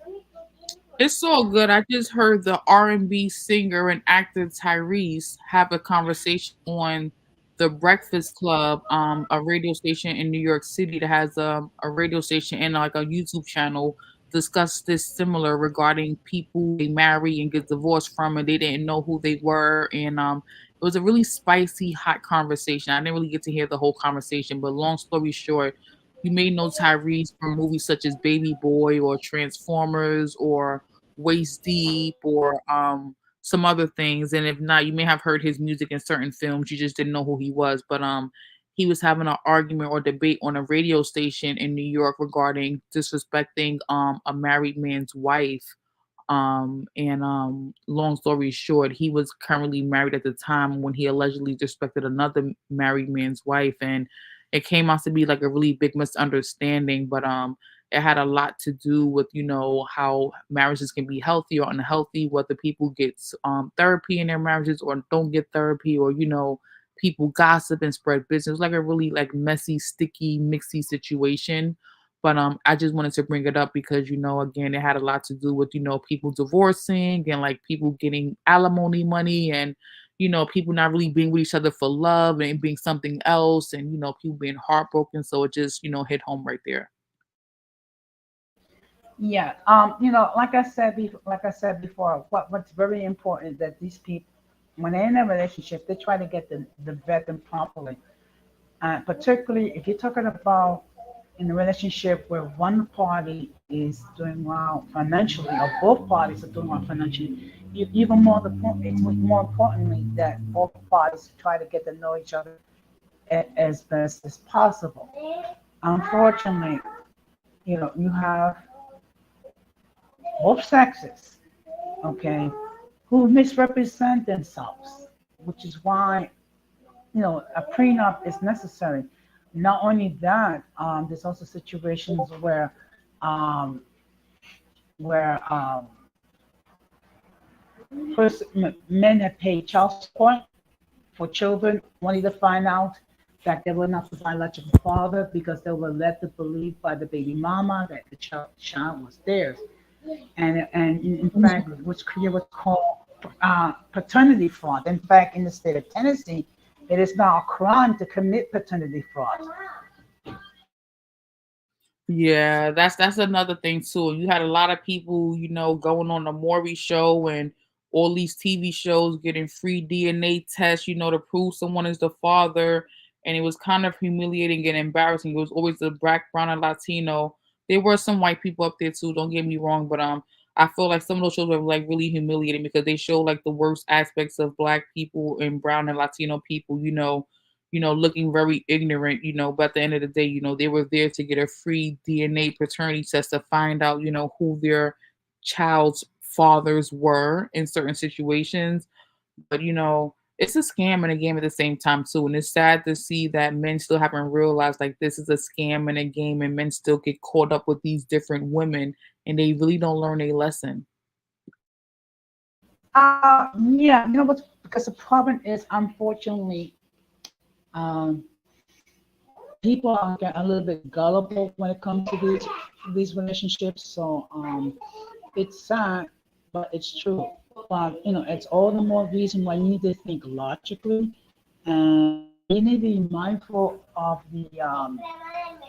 It's so good. I just heard the R&B singer and actor Tyrese have a conversation on the Breakfast Club, a radio station in New York City that has a radio station and like a YouTube channel, discuss this similar regarding people they marry and get divorced from and they didn't know who they were. And it was a really spicy, hot conversation. I didn't really get to hear the whole conversation, but long story short, you may know Tyrese from movies such as Baby Boy or Transformers or Waist Deep or some other things. And if not, you may have heard his music in certain films. You just didn't know who he was. But he was having an argument or debate on a radio station in New York regarding disrespecting a married man's wife. And long story short, he was currently married at the time when he allegedly disrespected another married man's wife, and it came out to be like a really big misunderstanding. But it had a lot to do with how marriages can be healthy or unhealthy, whether people get therapy in their marriages or don't get therapy, or people gossip and spread business, like a really like messy, sticky, mixy situation. But I just wanted to bring it up because again, it had a lot to do with people divorcing and like people getting alimony money, and people not really being with each other for love and being something else, and people being heartbroken. So it just hit home right there. Yeah. Like I said before, what's very important that these people, when they're in a relationship, they try to get the vet them properly. Particularly if you're talking about in a relationship where one party is doing well financially, or both parties are doing well financially, even more it's more importantly that both parties try to get to know each other as best as possible. Unfortunately, you have both sexes, okay, who misrepresent themselves, which is why a prenup is necessary. Not only that, there's also situations um, where first men have paid child support for children, only to find out that they were not the biological father because they were led to believe by the baby mama that the child was theirs. And in fact, which created what's called paternity fraud. In fact, in the state of Tennessee, it is now a crime to commit paternity fraud. Yeah, that's another thing too. You had a lot of people, going on the Maury show and all these TV shows getting free DNA tests, to prove someone is the father. And it was kind of humiliating and embarrassing. It was always the black, brown, and Latino. There were some white people up there too, don't get me wrong, but I feel like some of those shows were like really humiliating because they show like the worst aspects of black people and brown and Latino people, looking very ignorant, but at the end of the day, they were there to get a free DNA paternity test to find out, who their child's fathers were in certain situations. But, it's a scam and a game at the same time, too. And it's sad to see that men still haven't realized like this is a scam and a game, and men still get caught up with these different women and they really don't learn a lesson. Yeah, what? Because the problem is, unfortunately, um, people are getting a little bit gullible when it comes to these relationships. So it's sad, but it's true. But it's all the more reason why you need to think logically, and you need to be mindful of the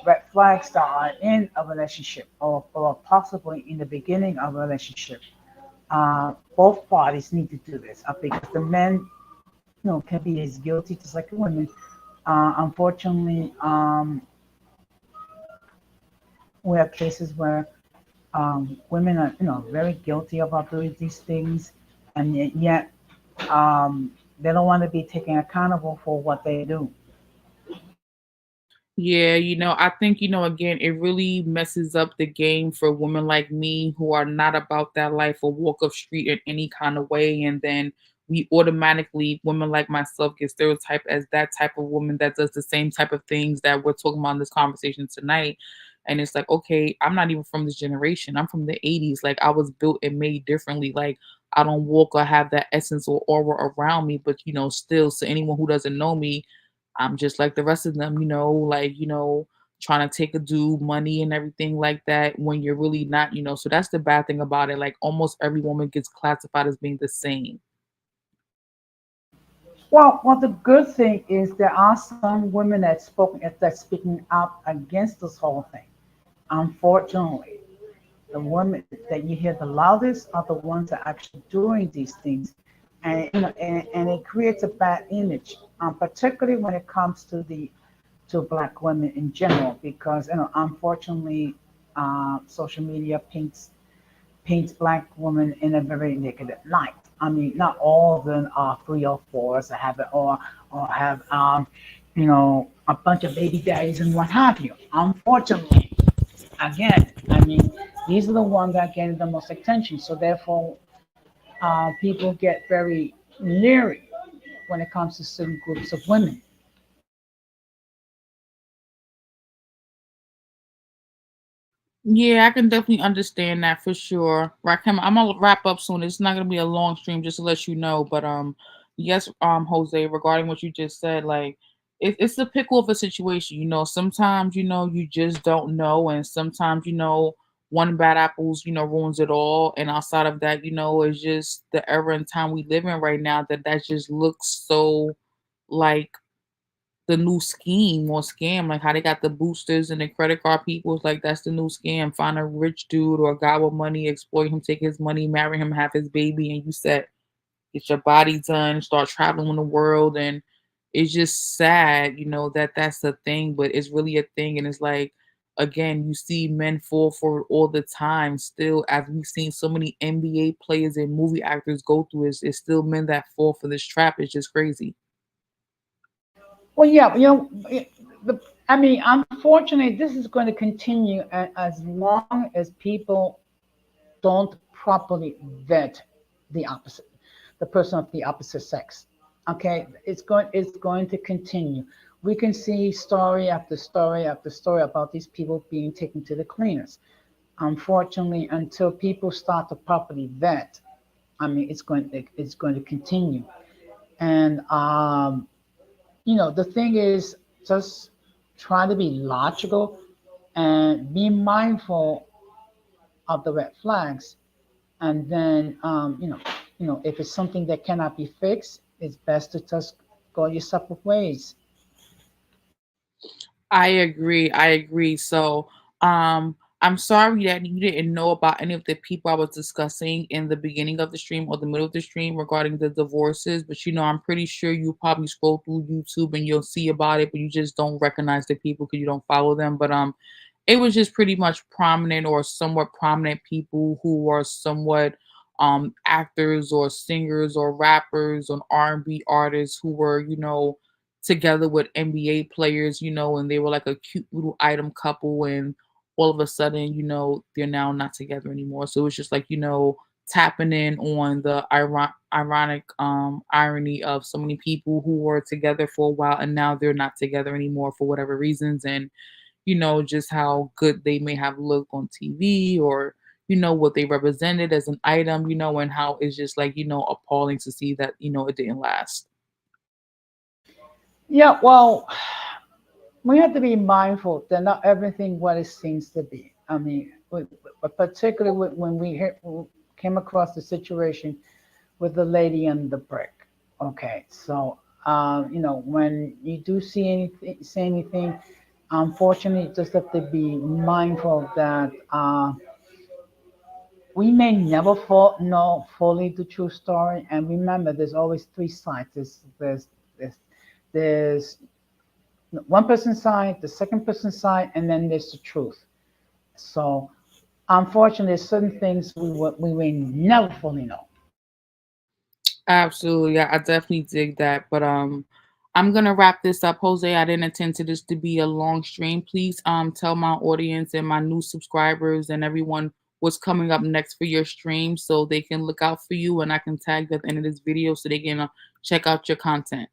red flags that are in a relationship, or possibly in the beginning of a relationship. Both parties need to do this because the men, can be as guilty just like the women. Unfortunately, we have cases where women are, very guilty about doing these things, and yet they don't want to be taken accountable for what they do. Yeah, I think, again, it really messes up the game for women like me who are not about that life or walk up street in any kind of way. And then we automatically, women like myself, get stereotyped as that type of woman that does the same type of things that we're talking about in this conversation tonight. And it's like, okay, I'm not even from this generation. I'm from the 80s. Like I was built and made differently. Like I don't walk or have that essence or aura around me, but still, so anyone who doesn't know me, I'm just like the rest of them, like, trying to take a dude money and everything like that when you're really not. So that's the bad thing about it. Like almost every woman gets classified as being the same. Well, the good thing is there are some women that's speaking out against this whole thing. Unfortunately, the women that you hear the loudest are the ones that are actually doing these things, and it creates a bad image, particularly when it comes to black women in general, because unfortunately, social media paints black women in a very negative light. I mean, not all of them are 3 or 4s that have it, or have a bunch of baby daddies and what have you. Unfortunately, again, I mean, these are the ones that get the most attention. So therefore, people get very leery when it comes to certain groups of women. Yeah, I can definitely understand that for sure. Rakim, I'm gonna wrap up soon. It's not gonna be a long stream, just to let you know. But yes, Jose, regarding what you just said, like it's the pickle of a situation. Sometimes you just don't know, and sometimes one bad apples ruins it all. And outside of that, it's just the era and time we live in right now that just looks so like the new scheme or scam, like how they got the boosters and the credit card people. It's like that's the new scam. Find a rich dude or a guy with money, exploit him, take his money, marry him, have his baby, and you set get your body done, start traveling the world. And it's just sad, that that's a thing, but it's really a thing. And it's like, again, you see men fall for it all the time. Still, as we've seen so many NBA players and movie actors go through, it's still men that fall for this trap. It's just crazy. Well, yeah, the, I mean, unfortunately, this is going to continue as long as people don't properly vet the opposite, the person of the opposite sex. Okay, it's going to continue. We can see story after story after story about these people being taken to the cleaners. Unfortunately, until people start to properly vet, I mean, it's going to continue. And the thing is, just try to be logical and be mindful of the red flags. And then, if it's something that cannot be fixed, it's best to just go your separate ways. I agree. I agree. So, I'm sorry that you didn't know about any of the people I was discussing in the beginning of the stream or the middle of the stream regarding the divorces, but I'm pretty sure you probably scroll through YouTube and you'll see about it, but you just don't recognize the people because you don't follow them. But it was just pretty much prominent or somewhat prominent people who are somewhat actors or singers or rappers or R&B artists who were, together with NBA players, and they were like a cute little item couple, and all of a sudden, they're now not together anymore. So it's just like, tapping in on the ironic irony of so many people who were together for a while and now they're not together anymore for whatever reasons. And just how good they may have looked on TV, or what they represented as an item, and how it's just like, appalling to see that, it didn't last. Yeah, well, we have to be mindful that not everything what it seems to be. I mean, but particularly when came across the situation with the lady and the brick. Okay, so when you do say anything, unfortunately, you just have to be mindful that we may never know fully the true story. And remember, there's always three sides. There's one person's side, the second person's side, and then there's the truth. So unfortunately, there's certain things we may never fully know. Absolutely. I definitely dig that. But I'm gonna wrap this up. Jose, I didn't intend to this to be a long stream. Please tell my audience and my new subscribers and everyone what's coming up next for your stream so they can look out for you, and I can tag you at the end of this video so they can check out your content.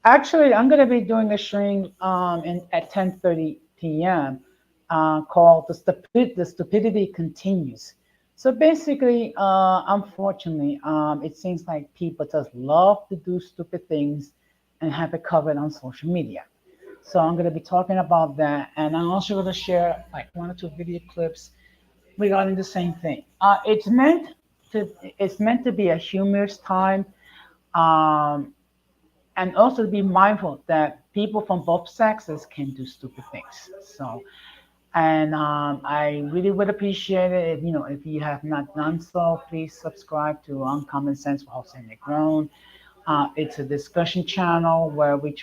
Actually, I'm going to be doing a stream at 10:30 p.m. called The Stupidity Continues. So basically, unfortunately, it seems like people just love to do stupid things and have it covered on social media. So I'm going to be talking about that, and I'm also going to share like one or two video clips regarding the same thing. It's meant to be a humorous time, um, and also to be mindful that people from both sexes can do stupid things. So, and I really would appreciate it if if you have not done so, please subscribe to Uncommon Sense with Jose Negron. It's a discussion channel where we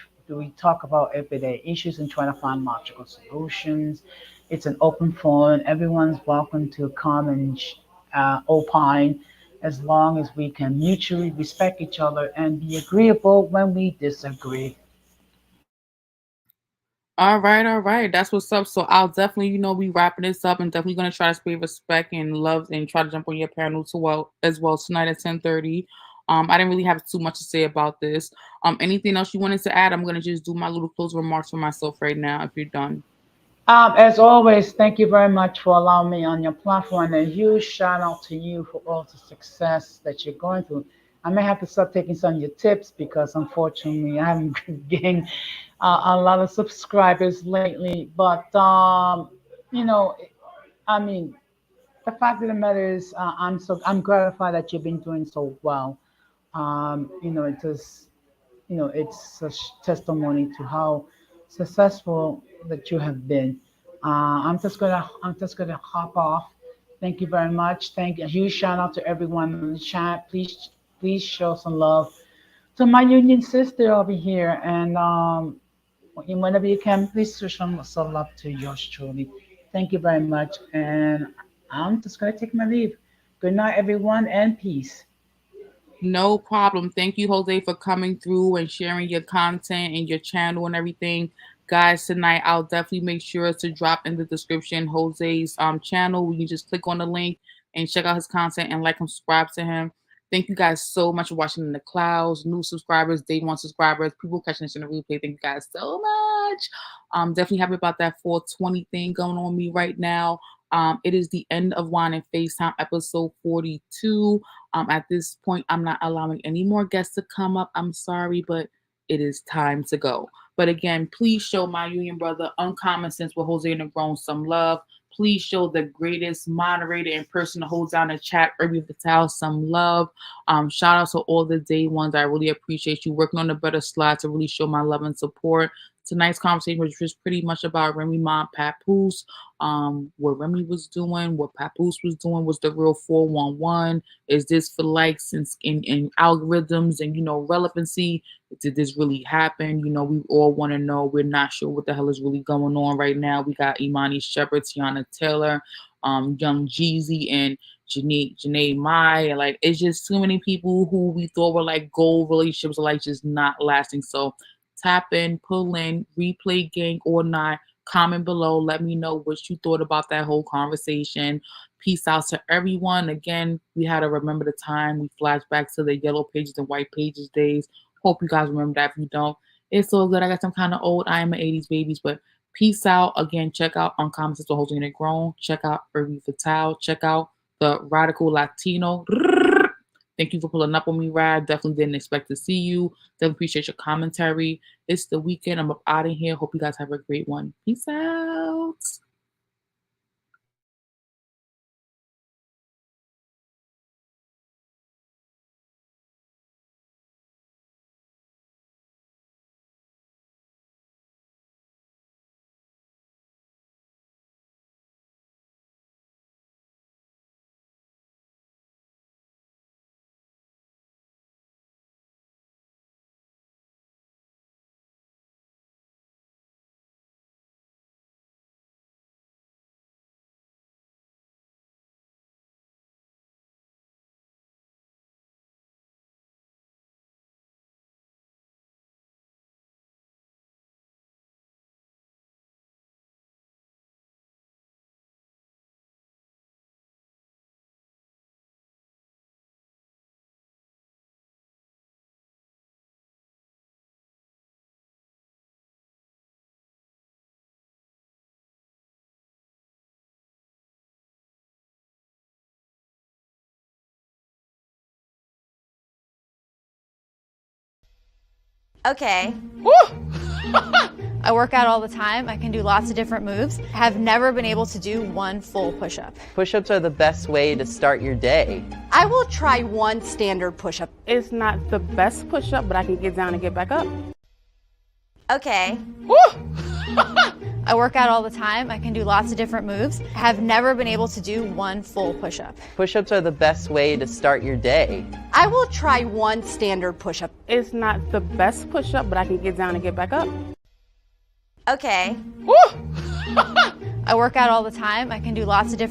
talk about everyday issues and try to find logical solutions. It's an open forum. Everyone's welcome to come and opine as long as we can mutually respect each other and be agreeable when we disagree. All right. That's what's up. So I'll definitely, be wrapping this up and definitely gonna try to spread respect and love and try to jump on your panel too as well tonight at 10:30. I didn't really have too much to say about this. Anything else you wanted to add? I'm gonna just do my little closing remarks for myself right now if you're done. As always, thank you very much for allowing me on your platform. And a huge shout out to you for all the success that you're going through. I may have to start taking some of your tips because unfortunately I haven't been getting a lot of subscribers lately. But you know, I mean, the fact of the matter is, I'm gratified that you've been doing so well. It just it's such testimony to how successful that you have been. I'm just gonna hop off. Thank you very much. Thank you. A huge shout out to everyone in the chat. Please show some love to my union sister over here, and whenever you can, please show some love to yours truly. Thank you very much, and I'm just gonna take my leave. Good night, everyone, and peace. No problem. Thank you, Jose, for coming through and sharing your content and your channel and everything. Guys, tonight I'll definitely make sure to drop in the description Jose's channel. You can just click on the link and check out his content and like and subscribe to him. Thank you guys so much for watching in the clouds, new subscribers, day one subscribers, people catching this in the replay. Thank you guys so much. I'm definitely happy about that 420 thing going on me right now. It is the end of Wine and FaceTime episode 42. At this point, I'm not allowing any more guests to come up. I'm sorry, but it is time to go. But again, please show my union brother Uncommon Sense with Jose Negron some love. Please show the greatest moderator and person to hold down the chat, Irby Vital, some love. Shout out to all the day ones. I really appreciate you working on the better slide to really show my love and support. Tonight's conversation was just pretty much about Remy Ma Pappoose. What Remy was doing, what Pappoose was doing was the real 411. Is this for likes and algorithms and relevancy? Did this really happen? We all want to know. We're not sure what the hell is really going on right now. We got Imani Shepard, Tiana Taylor, Young Jeezy, and Janae Mai. And like it's just too many people who we thought were like gold relationships are like just not lasting. So tap in, pull in, replay gang or not. Comment below. Let me know what you thought about that whole conversation. Peace out to everyone. Again, we had to remember the time. We flash back to the yellow pages and white pages days. Hope you guys remember that. If you don't, it's so good. I got some kind of old I am an 80s babies, but peace out. Again, check out Uncommon Sister Holding It Grown. Check out Irby Vital. Check out the Radical Latino. Thank you for pulling up on me, Rad. Definitely didn't expect to see you. Definitely appreciate your commentary. It's the weekend. I'm up out of here. Hope you guys have a great one. Peace out. Okay. Woo! I work out all the time. I can do lots of different moves. I have never been able to do one full push-up. Push-ups are the best way to start your day. I will try one standard push-up. It's not the best push-up, but I can get down and get back up. Okay. Woo! I work out all the time. I can do lots of different moves. I have never been able to do one full push-up. Push-ups are the best way to start your day. I will try one standard push-up. It's not the best push-up, but I can get down and get back up. Okay. Woo! I work out all the time. I can do lots of different